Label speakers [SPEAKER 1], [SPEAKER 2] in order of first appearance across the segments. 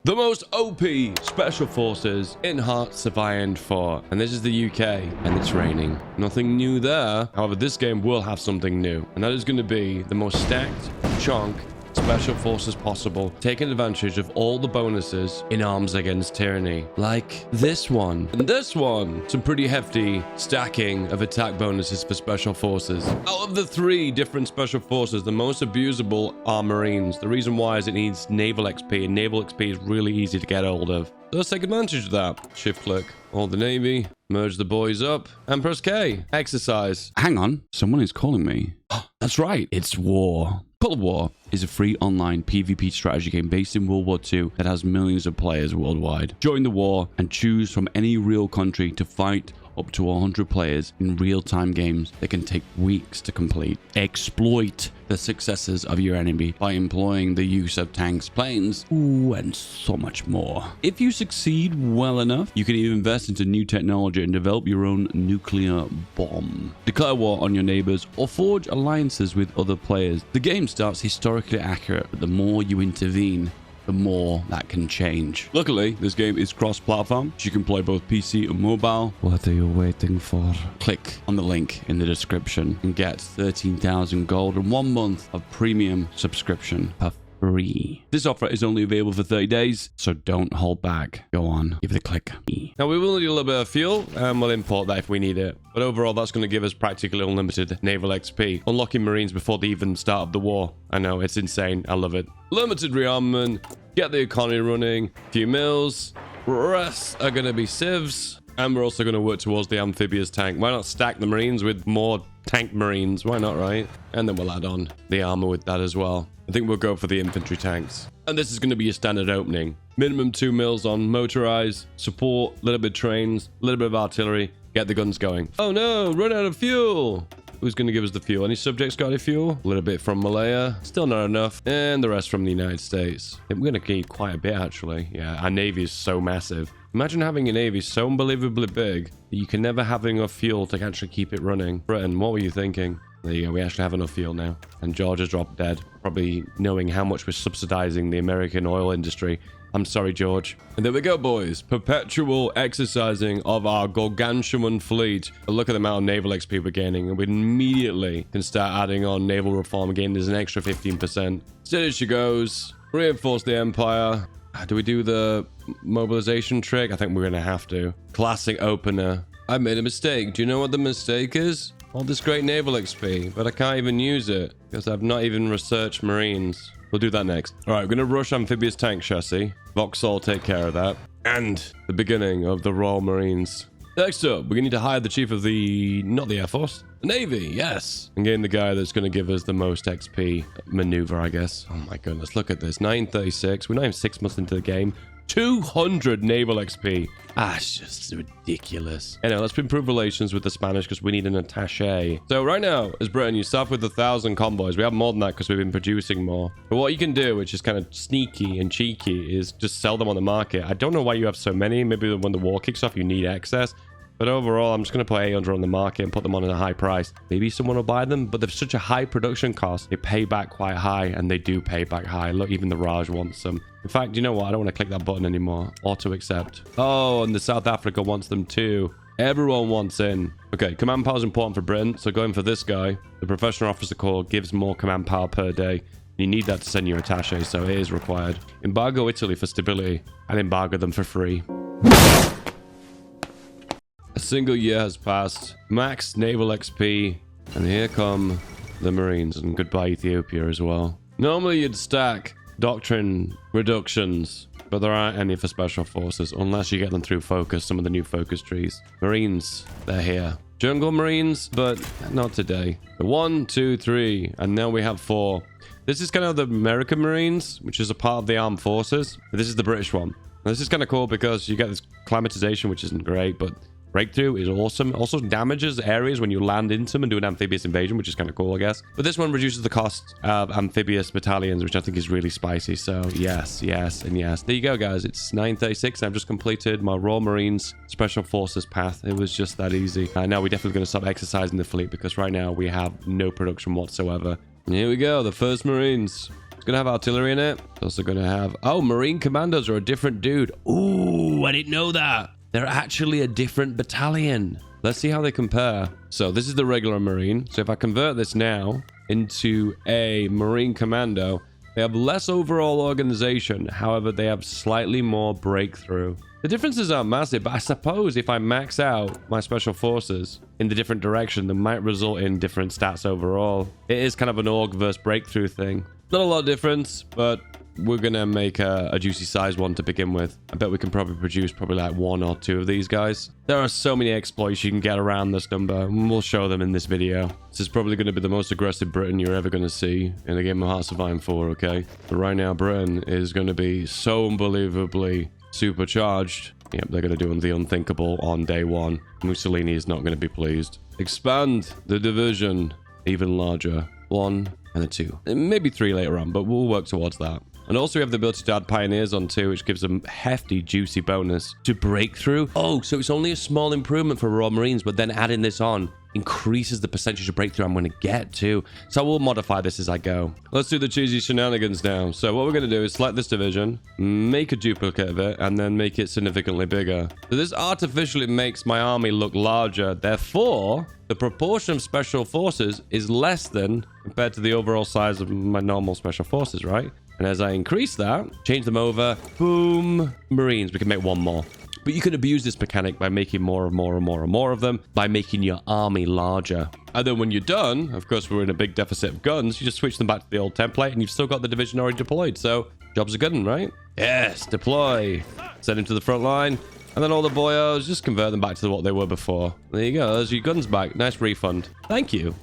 [SPEAKER 1] The most OP special forces in Hearts of Iron 4. And this is the UK, and it's raining. Nothing new there. However, this game will have something new, and that is going to be the most stacked chunk special forces possible, taking advantage of all the bonuses in Arms Against Tyranny, like this one and this one. Some pretty hefty stacking of attack bonuses for special forces. Out of the 3 different special forces, the most abusable are Marines. The reason why is it needs naval XP, and naval XP is really easy to get hold of. So let's take advantage of that. Shift click, hold the Navy, merge the boys up, and press K. Exercise.
[SPEAKER 2] Hang on, someone is calling me. That's right, it's War. Cold War is a free online PvP strategy game based in World War II that has millions of players worldwide. Join the war and choose from any real country to fight up to 100 players in real-time games that can take weeks to complete. Exploit the successes of your enemy by employing the use of tanks, planes, and so much more. If you succeed well enough, you can even invest into new technology and develop your own nuclear bomb. Declare war on your neighbors or forge alliances with other players. The game starts historically accurate, but the more you intervene, the more that can change. Luckily, this game is cross-platform, so you can play both PC and mobile. What are you waiting for? Click on the link in the description and get 13,000 gold and 1 month of premium subscription for free. This offer is only available for 30 days, so don't hold back. Go on, give it a click.
[SPEAKER 1] Now, we will need a little bit of fuel, and we'll import that if we need it. But overall, that's going to give us practically unlimited naval XP, unlocking Marines before the even start of the war. I know, it's insane. I love it. Limited rearmament, get the economy running, few mills, rest are going to be civs, and we're also going to work towards the amphibious tank. Why not stack the Marines with more tank Marines? Why not, right? And then we'll add on the armor with that as well. I think we'll go for the infantry tanks. And this is going to be a standard opening. Minimum 2 mils on motorized, support, a little bit of trains, a little bit of artillery, get the guns going. Oh no, run out of fuel. Who's going to give us the fuel? Any subjects got any fuel? A little bit from Malaya. Still not enough. And the rest from the United States. I think we're going to need quite a bit, actually. Yeah, our Navy is so massive. Imagine having a Navy so unbelievably big that you can never have enough fuel to actually keep it running. Britain, what were you thinking? There you go, we actually have enough fuel now. And Georgia dropped dead. Probably knowing how much we're subsidizing the American oil industry. I'm sorry, George. And there we go, boys. Perpetual exercising of our gargantuan fleet. But look at the amount of naval XP we're gaining. And we immediately can start adding on naval reform again. There's an extra 15%. Steady she goes. Reinforce the empire. Do we do the mobilization trick? I think we're going to have to. Classic opener. I made a mistake. Do you know what the mistake is? All this great naval XP, but I can't even use it because I've not even researched Marines. We'll do that next. All right, we're going to rush amphibious tank chassis. Vauxhall take care of that. And the beginning of the Royal Marines. Next up, we're going to need to hire the chief of the... not the Air Force. The Navy, yes. And gain the guy that's going to give us the most XP maneuver, I guess. Oh my goodness, look at this. 936. We're not even 6 months into the game. 200 naval XP. It's just ridiculous. Anyway, let's improve relations with the Spanish because we need an attaché. So right now, as Britain, you start with 1,000 convoys. We have more than that because we've been producing more. But what you can do, which is kind of sneaky and cheeky, is just sell them on the market. I don't know why you have so many. Maybe when the war kicks off, you need excess. But overall, I'm just going to put 800 on the market and put them on at a high price. Maybe someone will buy them, but they're such a high production cost. They pay back quite high, and they do pay back high. Look, even the Raj wants them. In fact, you know what? I don't want to click that button anymore. Auto accept. Oh, and the South Africa wants them too. Everyone wants in. Okay, command power is important for Britain, so going for this guy. The Professional Officer Corps gives more command power per day. You need that to send your attaché, so it is required. Embargo Italy for stability, and embargo them for free. A single year has passed. Max naval XP. And here come the Marines. And goodbye Ethiopia as well. Normally you'd stack doctrine reductions, but there aren't any for special forces unless you get them through focus, some of the new focus trees. Marines, they're here. Jungle Marines, but not today. 1, 2, 3, and now we have 4. This is kind of the American Marines, which is a part of the armed forces. This is the British one. And this is kind of cool because you get this climatization, which isn't great, but breakthrough is awesome. Also damages areas when you land into them and do an amphibious invasion, which is kind of cool, I guess. But this one reduces the cost of amphibious battalions, which I think is really spicy. So yes, yes, and yes. There you go, guys. It's 9:36. I've just completed my Royal Marines Special Forces path. It was just that easy. Now we're definitely going to stop exercising the fleet because right now we have no production whatsoever. And here we go, the first Marines. It's going to have artillery in it. It's also going to have... Oh, Marine commandos are a different dude. Ooh, I didn't know that. They're actually a different battalion. Let's see how they compare. So this is the regular Marine. So if I convert this now into a Marine commando, they have less overall organization. However, they have slightly more breakthrough. The differences aren't massive, but I suppose if I max out my special forces in the different direction, that might result in different stats overall. It is kind of an org versus breakthrough thing. Not a lot of difference, but we're going to make a juicy size one to begin with. I bet we can probably produce like 1 or 2 of these guys. There are so many exploits you can get around this number, and we'll show them in this video. This is probably going to be the most aggressive Britain you're ever going to see in a game of Hearts of Iron 4, okay? But right now, Britain is going to be so unbelievably supercharged. Yep, they're going to do the unthinkable on day 1. Mussolini is not going to be pleased. Expand the division even larger. 1 and a 2. Maybe 3 later on, but we'll work towards that. And also we have the ability to add pioneers on too, which gives them hefty, juicy bonus to breakthrough. Oh, so it's only a small improvement for Royal Marines, but then adding this on increases the percentage of breakthrough I'm going to get to. So we'll modify this as I go. Let's do the cheesy shenanigans now. So what we're going to do is select this division, make a duplicate of it, and then make it significantly bigger. So this artificially makes my army look larger. Therefore, the proportion of special forces is less than compared to the overall size of my normal special forces, right? And as I increase that, change them over, boom, Marines, we can make 1 more. But you can abuse this mechanic by making more of them, by making your army larger. And then when you're done, of course, we're in a big deficit of guns, you just switch them back to the old template and you've still got the division already deployed. So, jobs are good, right? Yes, deploy. Send them to the front line. And then all the boyos, just convert them back to what they were before. There you go, there's your guns back. Nice refund. Thank you.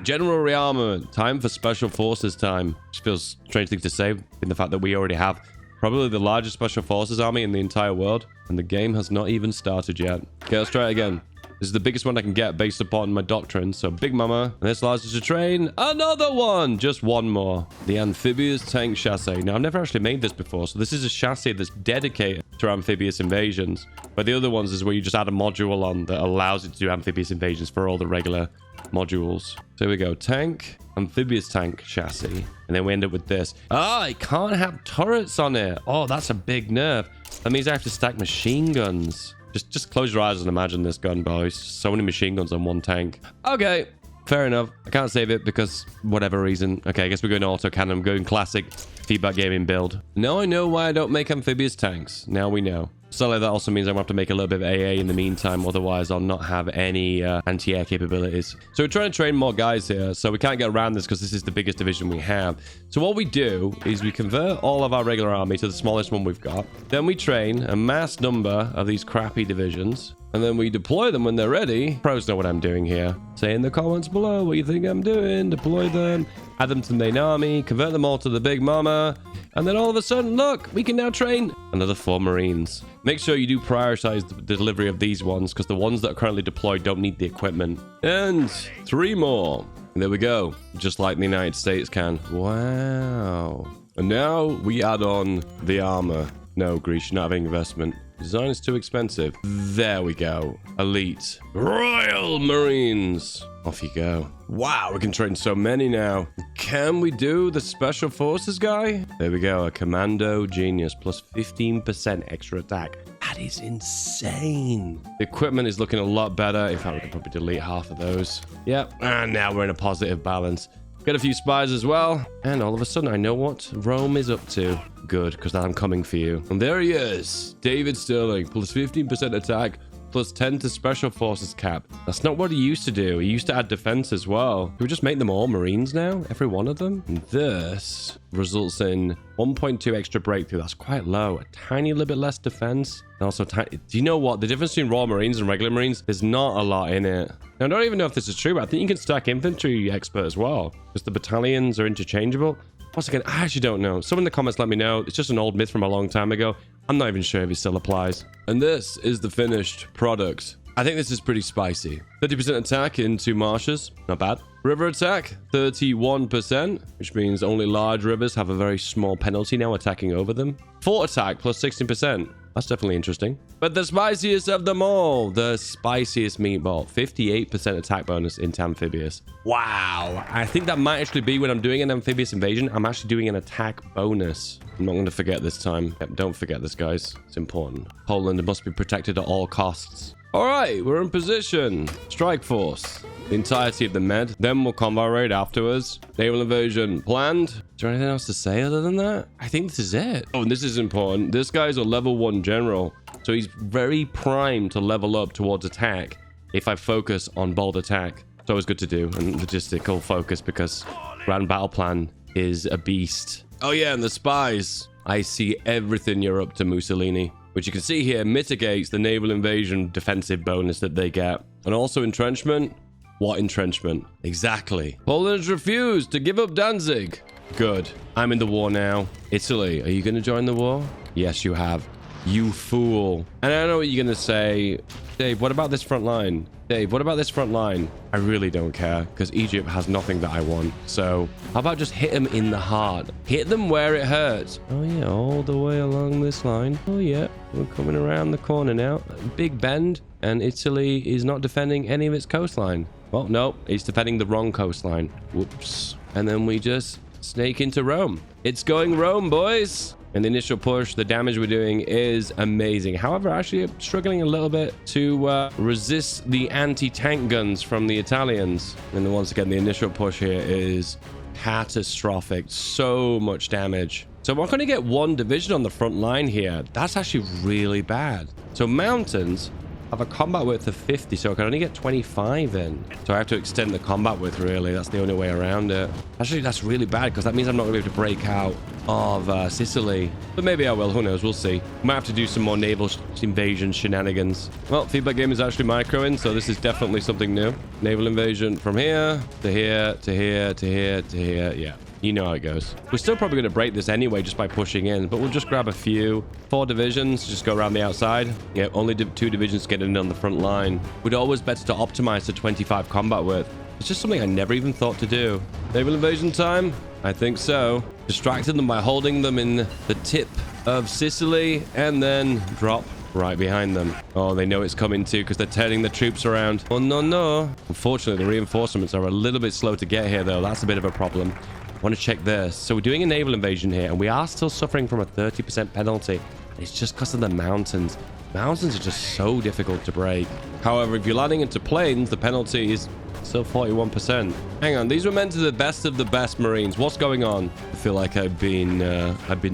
[SPEAKER 1] General rearmament. Time for special forces time. Which feels a strange thing to say, in the fact that we already have probably the largest special forces army in the entire world. And the game has not even started yet. Okay, let's try it again. This is the biggest one I can get based upon my doctrine. So Big Mama. And this allows us to train another one. Just 1 more. The amphibious tank chassis. Now, I've never actually made this before. So this is a chassis that's dedicated to amphibious invasions. But the other ones is where you just add a module on that allows it to do amphibious invasions for all the regular modules. So here we go. Tank. Amphibious tank chassis. And then we end up with this. It can't have turrets on it. Oh, that's a big nerf. That means I have to stack machine guns. Just close your eyes and imagine this gun, boys. So many machine guns on 1 tank. Okay, fair enough. I can't save it because whatever reason. Okay, I guess we're going auto cannon. I'm going classic FeedBackGaming build. Now I know why I don't make amphibious tanks. Now we know. So that also means I'm going to have to make a little bit of AA in the meantime. Otherwise, I'll not have any anti-air capabilities. So we're trying to train more guys here. So we can't get around this because this is the biggest division we have. So what we do is we convert all of our regular army to the smallest one we've got. Then we train a mass number of these crappy divisions. And then we deploy them when they're ready. Pros know what I'm doing here. Say in the comments below what you think I'm doing. Deploy them. Add them to the main army. Convert them all to the Big Mama. And then all of a sudden, look, we can now train another 4 Marines. Make sure you do prioritize the delivery of these ones because the ones that are currently deployed don't need the equipment. And 3 more. And there we go. Just like the United States can. Wow. And now we add on the armor. No, Greece, you're not having investment. Design is too expensive. There we go. Elite. Royal Marines. Off you go. Wow, we can train so many now. Can we do the Special Forces guy? There we go. A Commando Genius plus 15% extra attack. That is insane. The equipment is looking a lot better. In fact, we could probably delete half of those. Yep. And now we're in a positive balance. Got a few spies as well. And all of a sudden, I know what Rome is up to. Good, because I'm coming for you. And there he is. David Sterling, plus 15% attack, plus 10 to special forces cap. That's not what he used to do. He used to add defense as well. Can we just make them all Marines now? Every one of them? And this results in 1.2 extra breakthrough. That's quite low. A tiny little bit less defense. And also, do you know what? The difference between Royal Marines and regular Marines, there's not a lot in it. Now, I don't even know if this is true, but I think you can stack infantry expert as well. Because the battalions are interchangeable. Once again, I actually don't know. Someone in the comments let me know. It's just an old myth from a long time ago. I'm not even sure if it still applies. And this is the finished product. I think this is pretty spicy. 30% attack into marshes. Not bad. River attack, 31%, which means only large rivers have a very small penalty now attacking over them. Fort attack, plus 16%. That's definitely interesting. But the spiciest of them all, the spiciest meatball, 58% attack bonus into amphibious. Wow. I think that might actually be when I'm doing an amphibious invasion, I'm actually doing an attack bonus. I'm not going to forget this time. Yep, don't forget this, guys. It's important. Poland must be protected at all costs. All right, we're in position. Strike force. The entirety of the med. Then we'll combat raid afterwards. Naval invasion planned. Is there anything else to say other than that? I think this is it. Oh, and this is important. This guy's a level 1 general. So he's very primed to level up towards attack if I focus on bold attack. It's always good to do. And logistical focus because grand battle plan is a beast. Oh yeah, and the spies. I see everything you're up to, Mussolini. Which you can see here mitigates the naval invasion defensive bonus that they get. And also entrenchment. What entrenchment? Exactly. Poland refused to give up Danzig. Good. I'm in the war now. Italy, are you going to join the war? Yes, you have. You fool. And I know what you're going to say. Dave, what about this front line? Dave, what about this front line? I really don't care because Egypt has nothing that I want. So how about just hit them in the heart? Hit them where it hurts. Oh yeah, all the way along this line. Oh yeah, we're coming around the corner now. Big bend, and Italy is not defending any of its coastline. Well, no, it's defending the wrong coastline. Whoops. And then we just snake into Rome. It's going Rome, boys. And the initial push, the damage we're doing is amazing. However, actually struggling a little bit to resist the anti-tank guns from the Italians. And then once again, the initial push here is catastrophic. So much damage. So we're going to get 1 division on the front line here. That's actually really bad. So mountains have a combat width of 50, so I can only get 25 in. So I have to extend the combat width, really. That's the only way around it. Actually, that's really bad because that means I'm not going to be able to break out of Sicily. But maybe I will. Who knows? We'll see. Might have to do some more naval invasion shenanigans. Well, FeedBackGaming is actually microing, so this is definitely something new. Naval invasion from here to here to here to here to here. Yeah. You know how it goes. We're still probably going to break this anyway just by pushing in, but we'll just grab a few. 4 divisions, just go around the outside. Yeah, only 2 divisions getting in on the front line. We'd always better to optimize to 25 combat width. It's just something I never even thought to do. Naval invasion time? I think so. Distracted them by holding them in the tip of Sicily and then drop right behind them. Oh, they know it's coming too because they're turning the troops around. Oh, no, no. Unfortunately, the reinforcements are a little bit slow to get here, though. That's a bit of a problem. I want to check this. So we're doing a naval invasion here, and we are still suffering from a 30% penalty. It's just because of the mountains. Mountains are just so difficult to break. However, if you're landing into plains, the penalty is still 41%. Hang on, these were meant to be the best of the best Marines. What's going on? I feel like I've been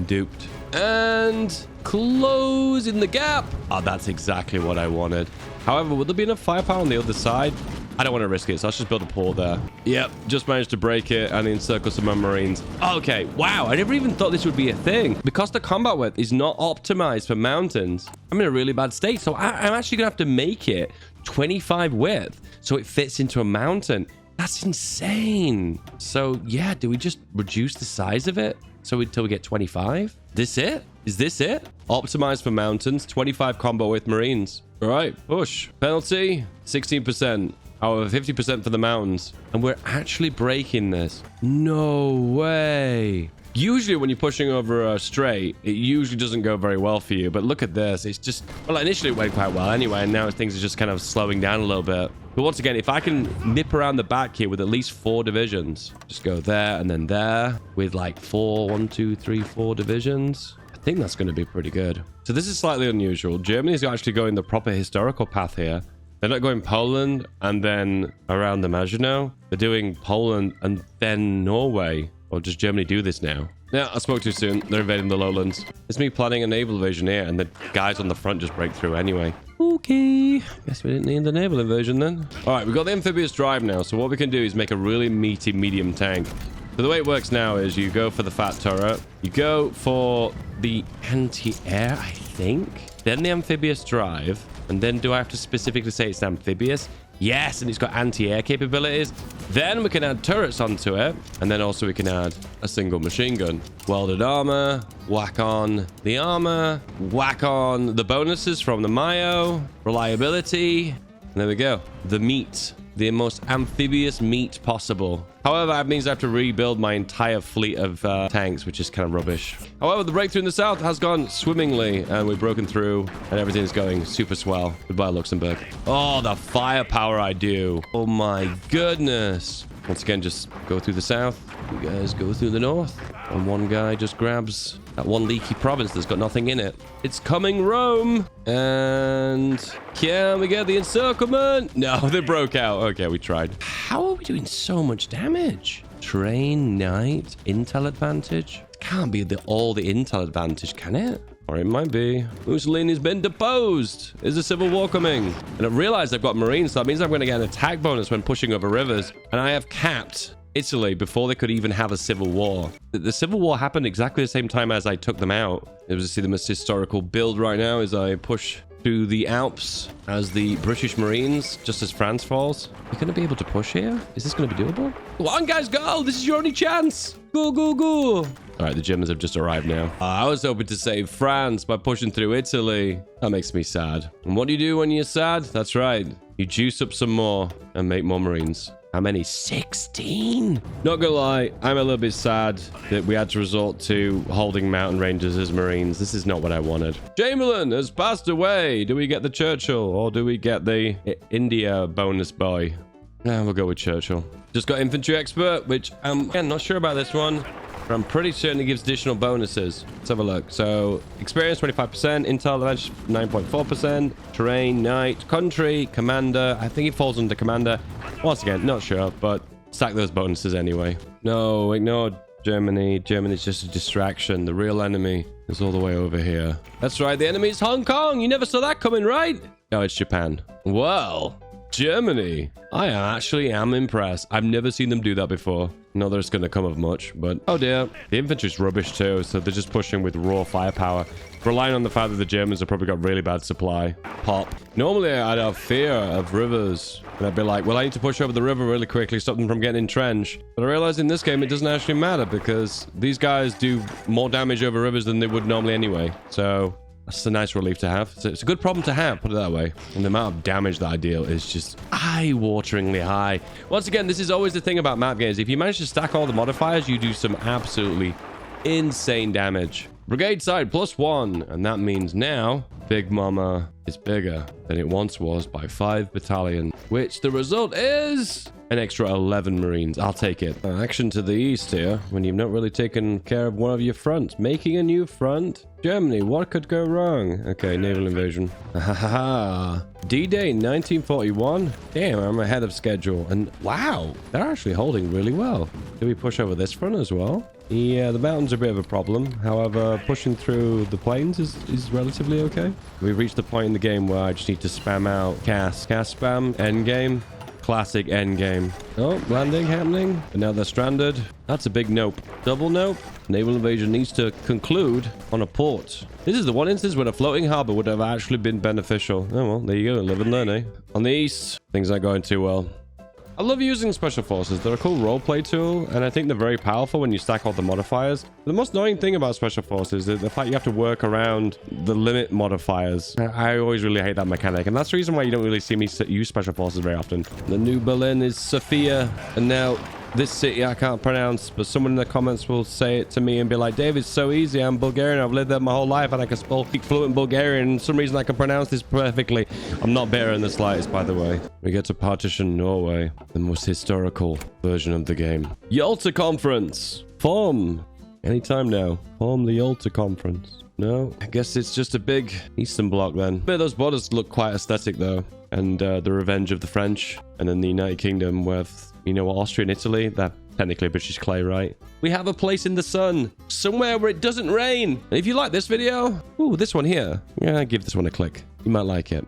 [SPEAKER 1] duped. And closing the gap. Oh, that's exactly what I wanted. However, would there be enough firepower on the other side? I don't want to risk it, so let's just build a port there. Yep, just managed to break it and encircle some Marines. Okay, wow, I never even thought this would be a thing. Because the combat width is not optimized for mountains, I'm in a really bad state. So I'm actually going to have to make it 25 width so it fits into a mountain. That's insane. So yeah, do we just reduce the size of it until we get 25? This it? Is this it? Optimized for mountains, 25 combat width Marines. All right, push. Penalty, 16%. However, 50% for the mountains. And we're actually breaking this. No way. Usually when you're pushing over a strait, it usually doesn't go very well for you. But look at this. It's just... Well, initially it went quite well anyway. And now things are just kind of slowing down a little bit. But once again, if I can nip around the back here with at least 4 divisions. Just go there and then there. With like 4 divisions. I think that's going to be pretty good. So this is slightly unusual. Germany's actually going the proper historical path here. They're not going Poland and then around the Maginot. They're doing Poland and then Norway. Or does Germany do this now? Yeah, I spoke too soon. They're invading the lowlands. It's me planning a naval invasion here, and the guys on the front just break through anyway. Okay. Guess we didn't need the naval invasion then. All right, we've got the amphibious drive now. So what we can do is make a really meaty medium tank. So the way it works now is you go for the fat turret. You go for the anti-air, I think. Then the amphibious drive. And then do I have to specifically say it's amphibious? Yes, and it's got anti-air capabilities. Then we can add turrets onto it. And then also we can add a single machine gun. Welded armor, whack on the armor, whack on the bonuses from the Mayo, reliability. And there we go. The meat the most amphibious meat possible. However, that means I have to rebuild my entire fleet of tanks, which is kind of rubbish. However, the breakthrough in the south has gone swimmingly, and we've broken through, and everything's going super swell. Goodbye, Luxembourg. Oh, the firepower I do. Oh my goodness. Once again, just go through the south. You guys go through the north. And one guy just grabs that one leaky province that's got nothing in it. It's coming, Rome. And can we get the encirclement? No, they broke out. Okay, we tried. How are we doing so much damage? Train, knight, intel advantage. Can't be all the intel advantage, can it? Or it might be. Mussolini's been deposed. Is a civil war coming? And I realized I've got marines, so that means I'm going to get an attack bonus when pushing over rivers. And I have capped Italy before they could even have a civil war. The civil war happened exactly the same time as I took them out. It was to see the most historical build right now as I push through the Alps as the British Marines, just as France falls. You're going to be able to push here? Is this going to be doable? Come on, guys, go! This is your only chance! Go, go, go! All right, the Germans have just arrived now. I was hoping to save France by pushing through Italy. That makes me sad. And what do you do when you're sad? That's right. You juice up some more and make more Marines. How many? 16? Not gonna lie, I'm a little bit sad that we had to resort to holding mountain rangers as Marines. This is not what I wanted. Chamberlain has passed away. Do we get the Churchill or do we get the India bonus boy? We'll go with Churchill. Just got infantry expert, which I'm again, not sure about this one. But I'm pretty certain it gives additional bonuses. Let's have a look. So, experience 25%, intel advantage 9.4%, terrain, knight, country, commander. I think it falls under commander. Once again, not sure, but stack those bonuses anyway. No, ignore Germany. Germany's just a distraction. The real enemy is all the way over here. That's right, the enemy is Hong Kong. You never saw that coming, right? No, it's Japan. Well, Germany. I actually am impressed. I've never seen them do that before. Not that it's going to come of much, but oh dear. The infantry's rubbish too, so they're just pushing with raw firepower, relying on the fact that the Germans have probably got really bad supply. Pop. Normally, I'd have fear of rivers, and I'd be like, well, I need to push over the river really quickly, stop them from getting entrenched. But I realize in this game, it doesn't actually matter because these guys do more damage over rivers than they would normally anyway. So that's a nice relief to have. It's a good problem to have, put it that way. And the amount of damage that I deal is just eye-wateringly high. Once again, this is always the thing about map games. If you manage to stack all the modifiers, you do some absolutely insane damage. Brigade side +1. And that means now Big Mama is bigger than it once was by 5 battalions. Which the result is an extra 11 Marines. I'll take it. Action to the east here when you've not really taken care of one of your fronts. Making a new front. Germany, what could go wrong? Okay, naval invasion. D-Day 1941. Damn, I'm ahead of schedule. And wow, they're actually holding really well. Do we push over this front as well? Yeah, the mountains are a bit of a problem. However, pushing through the plains is relatively okay. We've reached the point in the game where I just need to spam out cast spam, end game. Classic end game. Oh, landing happening. And now they're stranded. That's a big nope. Double nope. Naval invasion needs to conclude on a port. This is the one instance when a floating harbor would have actually been beneficial. Oh, well, there you go. Live and learn, eh? On the east, things aren't going too well. I love using special forces. They're a cool roleplay tool, and I think they're very powerful when you stack all the modifiers. The most annoying thing about special forces is the fact you have to work around the limit modifiers. I always really hate that mechanic, and that's the reason why you don't really see me use special forces very often. The new Berlin is Sofia, and now this city I can't pronounce, but someone in the comments will say it to me and be like, Dave, it's so easy. I'm Bulgarian. I've lived there my whole life and I can speak fluent Bulgarian. And for some reason I can pronounce this perfectly. I'm not bitter in the slightest, by the way. We get to partition Norway, the most historical version of the game. Yalta Conference. Form. Anytime now. Form the Yalta Conference. No, I guess it's just a big Eastern Bloc then. But those borders look quite aesthetic though. And the revenge of the French. And then the United Kingdom with, you know, Austria and Italy. They're technically British clay, right? We have a place in the sun. Somewhere where it doesn't rain. And if you like this video, ooh, this one here. Yeah, give this one a click. You might like it.